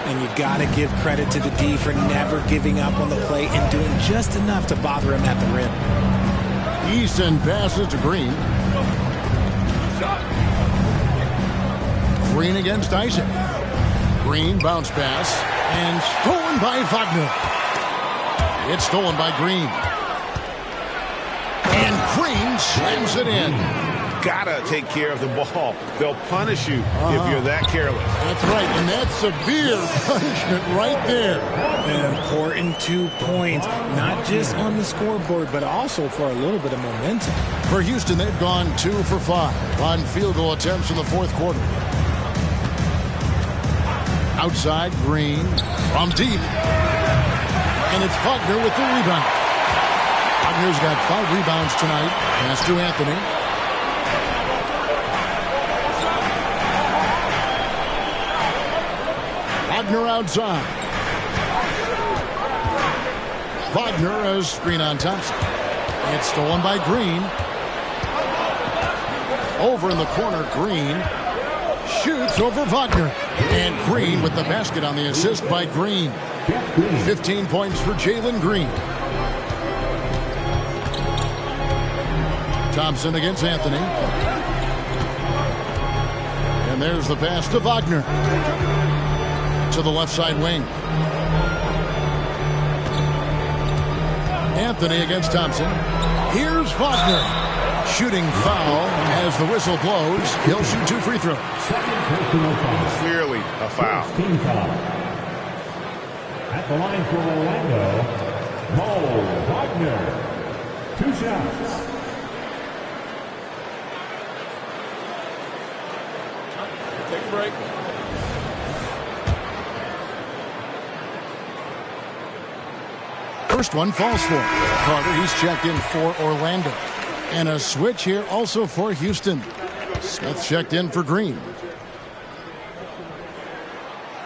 And you got to give credit to the D for never giving up on the play and doing just enough to bother him at the rim. Easton passes to Green. Green against Isaac. Green bounce pass. And stolen by Wagner. It's stolen by Green. And Green slams it in. Gotta take care of the ball. They'll punish you if you're that careless. That's right, and that's severe punishment right there. An important 2 points, not just on the scoreboard, but also for a little bit of momentum. For Houston, they've gone 2 for 5 on field goal attempts in the fourth quarter. Outside, Green from deep. And it's Wagner with the rebound. Wagner's got 5 rebounds tonight. Pass to Anthony. Wagner outside. Wagner has screen on Thompson. It's stolen by Green. Over in the corner, Green shoots over Wagner. And Green with the basket on the assist by Green. 15 points for Jalen Green. Thompson against Anthony. And there's the pass to Wagner. To the left side wing. Anthony against Thompson. Here's Wagner. Shooting foul as the whistle blows. He'll shoot 2 free throws. Clearly a foul. At the line for Orlando, Mo Wagner. 2 shots. Take a break. First one falls for Carter. He's checked in for Orlando. And a switch here also for Houston. Smith checked in for Green.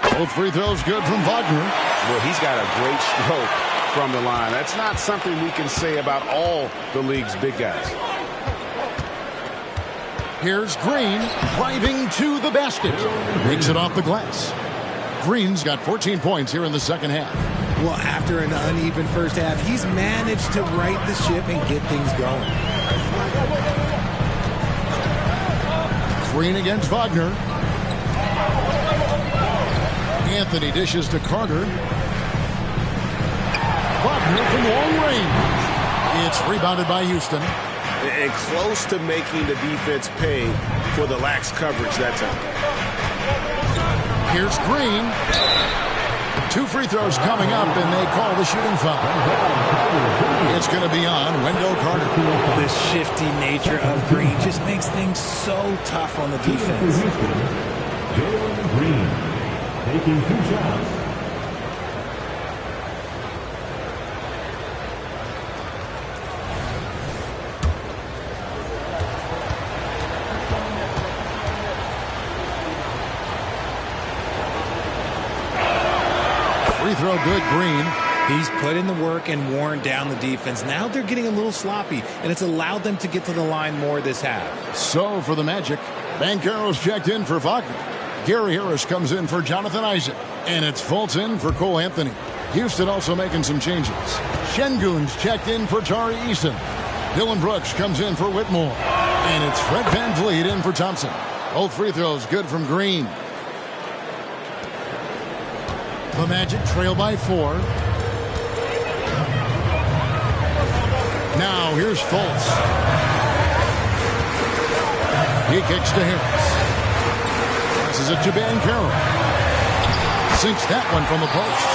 Both free throws good from Wagner. Well, he's got a great stroke from the line. That's not something we can say about all the league's big guys. Here's Green driving to the basket. Makes it off the glass. Green's got 14 points here in the second half. Well, after an uneven first half, he's managed to right the ship and get things going. Green against Wagner. Anthony dishes to Carter. Wagner from long range. It's rebounded by Houston. And close to making the defense pay for the lax coverage that time. Here's Green. 2 free throws coming up, and they call the shooting foul. It's going to be on Wendell Carter. The shifty nature of Green just makes things so tough on the defense. Jalen Green taking 2 shots. Free throw good, Green. He's put in the work and worn down the defense. Now they're getting a little sloppy, and it's allowed them to get to the line more this half. So for the Magic, Banchero's checked in for Wagner. Gary Harris comes in for Jonathan Isaac. And it's Fultz in for Cole Anthony. Houston also making some changes. Şengün's checked in for Tari Eason. Dylan Brooks comes in for Whitmore. And it's Fred VanVleet in for Thompson. Both free throws good from Green. The Magic trail by 4. Now here's Fultz. He kicks to Harris. Passes it to Banchero. Sinks that one from the post.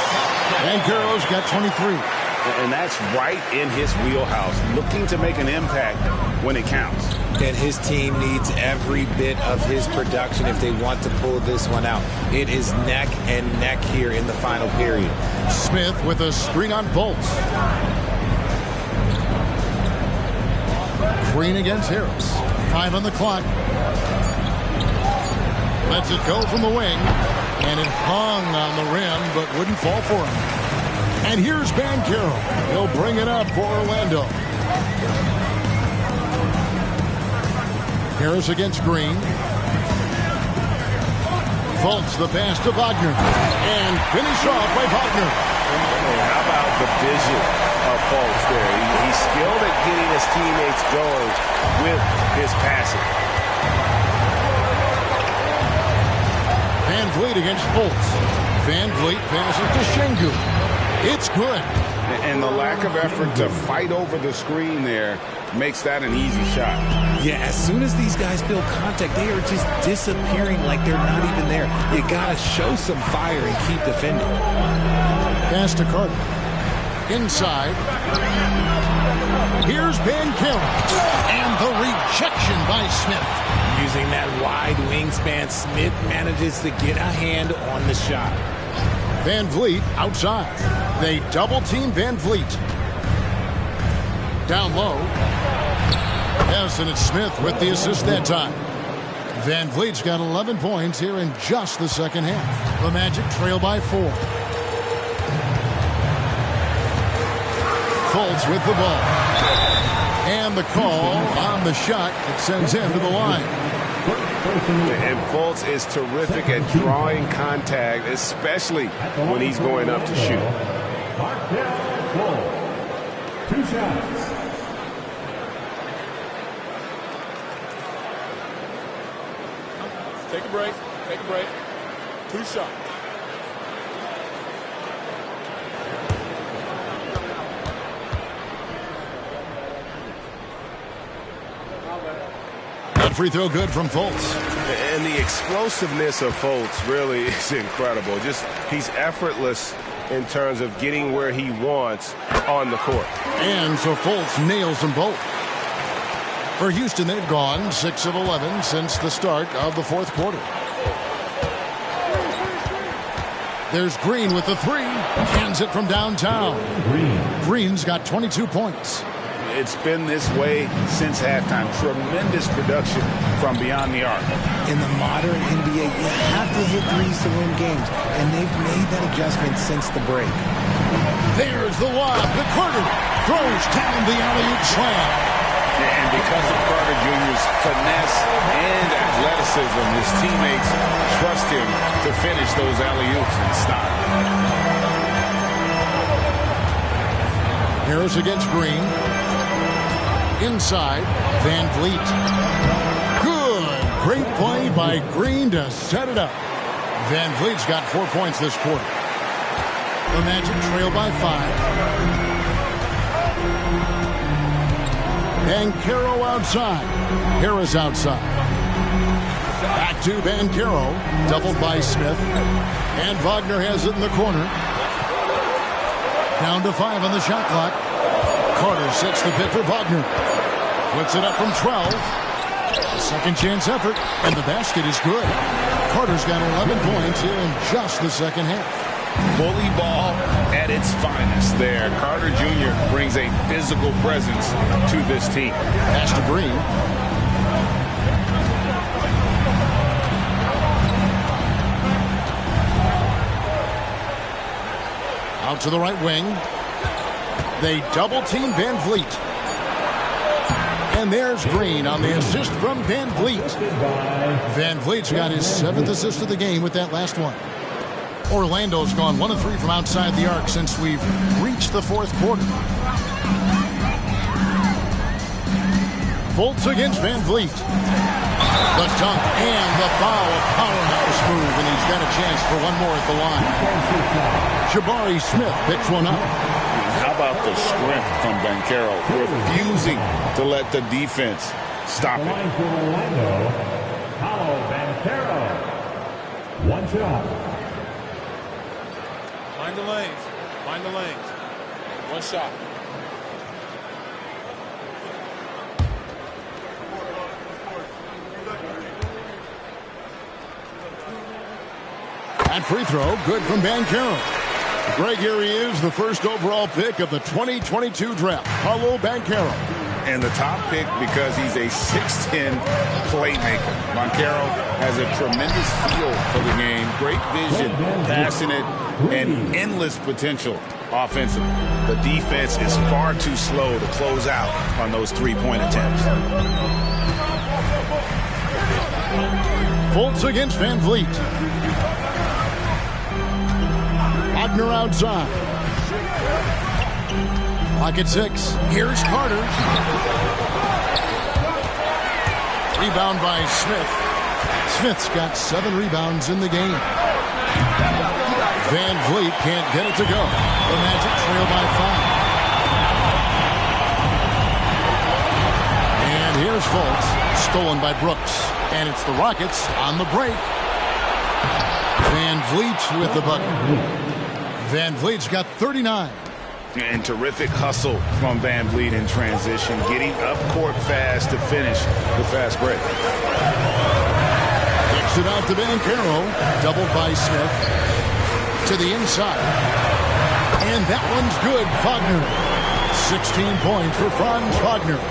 Banchero's got 23. And that's right in his wheelhouse, looking to make an impact when it counts. And his team needs every bit of his production if they want to pull this one out. It is neck and neck here in the final period. Smith with a screen on Fultz. Green against Harris. 5 on the clock. Lets it go from the wing. And it hung on the rim, but wouldn't fall for him. And here's Banchero. He'll bring it up for Orlando. Harris against Green. Fultz the pass to Wagner. And finish off by Wagner. How about the vision of Fultz there? He's skilled at getting his teammates going with his passing. VanVleet against Fultz. VanVleet passes to Şengün. It's good. And the lack of effort to fight over the screen there makes that an easy shot. Yeah, as soon as these guys feel contact, they are just disappearing like they're not even there. You gotta show some fire and keep defending. Pass to Carter. Inside. Here's Banchero. And the rejection by Smith. Using that wide wingspan, Smith manages to get a hand on the shot. VanVleet outside. They double team VanVleet. Down low. Yes, and it's Smith with the assist that time. VanVleet's got 11 points here in just the second half. The Magic trail by 4. Fultz with the ball. And the call on the shot that sends him to the line. And Fultz is terrific at drawing contact, especially when he's going up to shoot. 2 shots. Take a break. Take a break. 2 shots. That free throw good from Fultz. And the explosiveness of Fultz really is incredible. Just he's effortless in terms of getting where he wants on the court. And so Fultz nails them both. For Houston, they've gone 6 of 11 since the start of the fourth quarter. There's Green with the 3. Hands it from downtown. Green's got 22 points. It's been this way since halftime. Tremendous production from beyond the arc. In the modern NBA, you have to hit threes to win games, and they've made that adjustment since the break. There's the lob. The Carter throws down the alley-oop slam. And because of Carter Jr.'s finesse and athleticism, his teammates trust him to finish those alley-oops in style. Harris against Green. Inside, VanVleet. Good. Great play by Green to set it up. VanVleet's got 4 points this quarter. The Magic trail by 5. Banchero outside. Harris outside. Back to Banchero. Doubled by Smith. And Wagner has it in the corner. Down to 5 on the shot clock. Carter sets the pick for Wagner. Puts it up from 12. Second chance effort. And the basket is good. Carter's got 11 points here in just the second half. Bully ball at its finest there. Carter Jr. brings a physical presence to this team. Pass to Green. Out to the right wing. They double-team Van Vliet. And there's Green on the assist from Van Vliet. Van Vliet's got his 7th assist of the game with that last one. Orlando's gone 1 of 3 from outside the arc since we've reached the 4th quarter. Fultz against Van Vliet. The dunk and the foul. A powerhouse move, and he's got a chance for one more at the line. Jabari Smith picks one up. How about the strength from Banchero, refusing to let the defense stop it. Line for Orlando, Paolo Banchero. One shot. Find the lanes. Find the lanes. One shot. That free throw, good from Banchero. Greg, here he is, the first overall pick of the 2022 draft, Paolo Banchero. And the top pick because he's a 6'10 playmaker. Banchero has a tremendous feel for the game, great vision, passionate, and endless potential offensively. The defense is far too slow to close out on those three-point attempts. Fultz against Van Vliet. Wagner outside. Lock at 6. Here's Carter. Rebound by Smith. Smith's got 7 rebounds in the game. Van Vliet can't get it to go. The Magic trail by 5. And here's Fultz. Stolen by Brooks. And it's the Rockets on the break. Van Vliet with the bucket. Van Vliet's got 39. And terrific hustle from Van Vliet in transition, getting up court fast to finish the fast break. Kicks it out to Banchero, doubled by Smith. To the inside. And that one's good, Wagner. 16 points for Franz Wagner.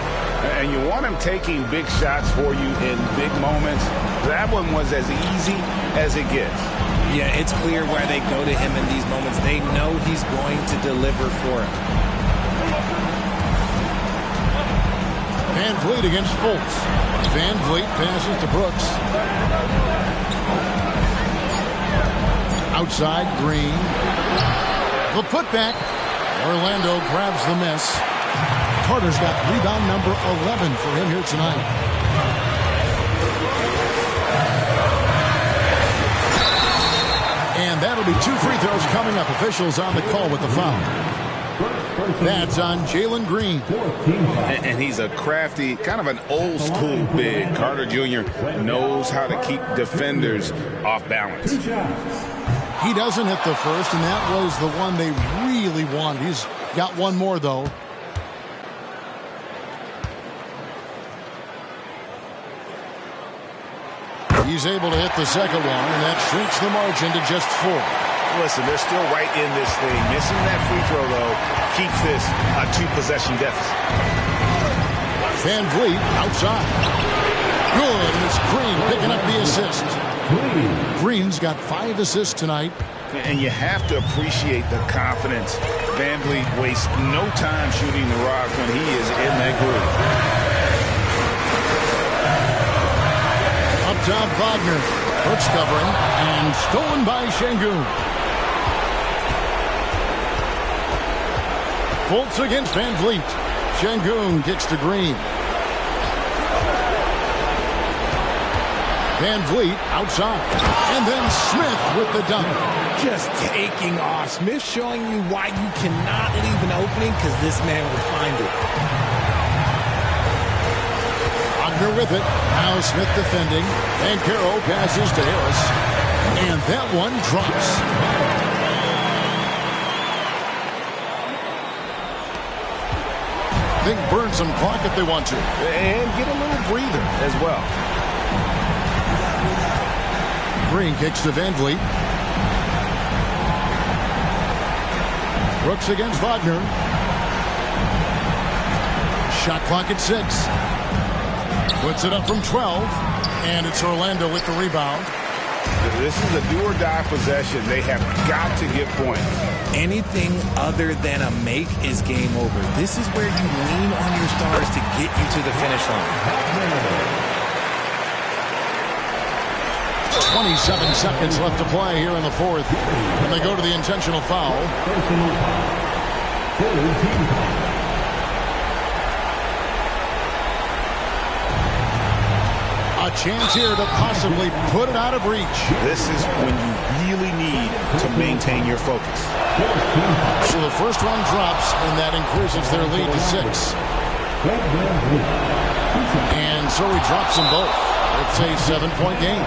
And you want him taking big shots for you in big moments. That one was as easy as it gets. Yeah, it's clear why they go to him in these moments. They know he's going to deliver for it. Van Vliet against Fultz. Van Vliet passes to Brooks. Outside, Green. The putback. Orlando grabs the miss. Carter's got rebound number 11 for him here tonight. And that'll be 2 free throws coming up. Officials on the call with the foul. That's on Jalen Green. And he's a crafty, kind of an old school big. Carter Jr. knows how to keep defenders off balance. He doesn't hit the first, and that was the one they really wanted. He's got one more, though. He's able to hit the second one, and that shrinks the margin to just 4. Listen, they're still right in this thing. Missing that free throw, though, keeps this a 2-possession deficit. Van Vliet outside. Good, and it's Green picking up the assist. Green's got 5 assists tonight. And you have to appreciate the confidence. Van Vliet wastes no time shooting the rock when he is in that groove. Up top, Wagner. Hurts covering, and stolen by Şengün. Fultz against Van Vliet. Şengün kicks to Green. Van Vliet outside. And then Smith with the dunk. Just taking off. Smith showing you why you cannot leave an opening, because this man will find it. Wagner with it. Now Smith defending. Banchero passes to Harris. And that one drops. They can burn some clock if they want to. And get a little breather as well. Green kicks to Van Vliet. Brooks against Wagner. Shot clock at 6. Puts it up from 12. And it's Orlando with the rebound. This is a do-or-die possession. They have got to get points. Anything other than a make is game over. This is where you lean on your stars to get you to the finish line. 27 seconds left to play here in the fourth. And they go to the intentional foul. A chance here to possibly put it out of reach. This is when you really need to maintain your focus. So the first one drops, and that increases their lead to 6. And so he drops them both. It's a 7-point game.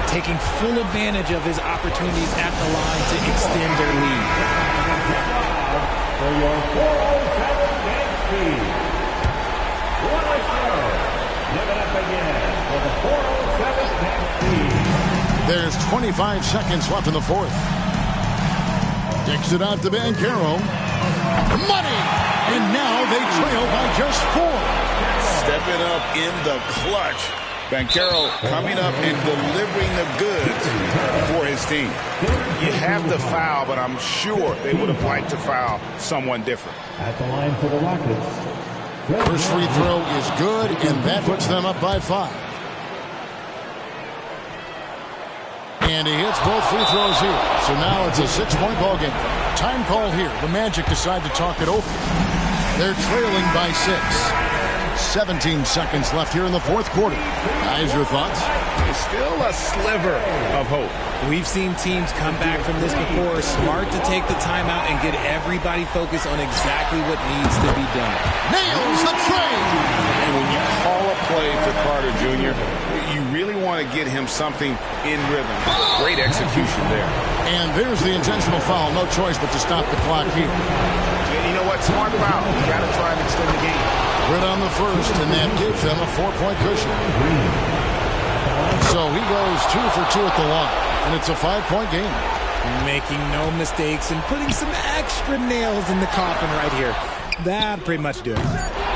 Taking full advantage of his opportunities at the line to extend their lead. For your 407 game speed. Give it up again for the 407 game speed. There's 25 seconds left in the fourth. Takes it out to Banchero. Money! And now they trail by just 4. Stepping up in the clutch. Banchero coming up and delivering the goods for his team. You have the foul, but I'm sure they would have liked to foul someone different. At the line for the Rockets. First free throw is good, and that puts them up by 5. And he hits both free throws here. So now it's a 6-point ball game. Time call here. The Magic decide to talk it over. They're trailing by 6. 17 seconds left here in the fourth quarter. Guys, your thoughts? It's still a sliver of hope. We've seen teams come back from this before. Smart to take the timeout and get everybody focused on exactly what needs to be done. Nails the trade! And when you call a play for Carter Jr., you really want to get him something in rhythm. Great execution there. And there's the intentional foul. No choice but to stop the clock here. And you know what? Smart foul. You got to try and extend the game. Grid on the first, and that gives them a 4-point cushion. So he goes 2 for 2 at the line, and it's a 5-point game. Making no mistakes and putting some extra nails in the coffin right here. That'd pretty much do it.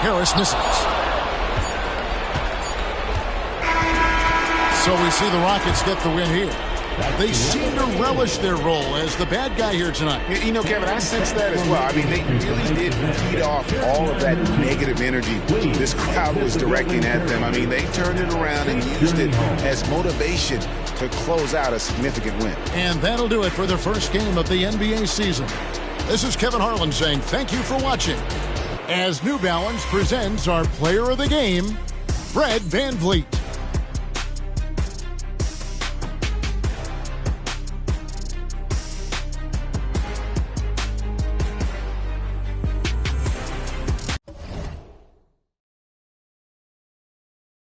Harris misses. So we see the Rockets get the win here. They seem to relish their role as the bad guy here tonight. You know, Kevin, I sense that as well. I mean, they really did feed off all of that negative energy this crowd was directing at them. I mean, they turned it around and used it as motivation to close out a significant win. And that'll do it for the first game of the NBA season. This is Kevin Harlan saying thank you for watching as New Balance presents our player of the game, Fred VanVleet.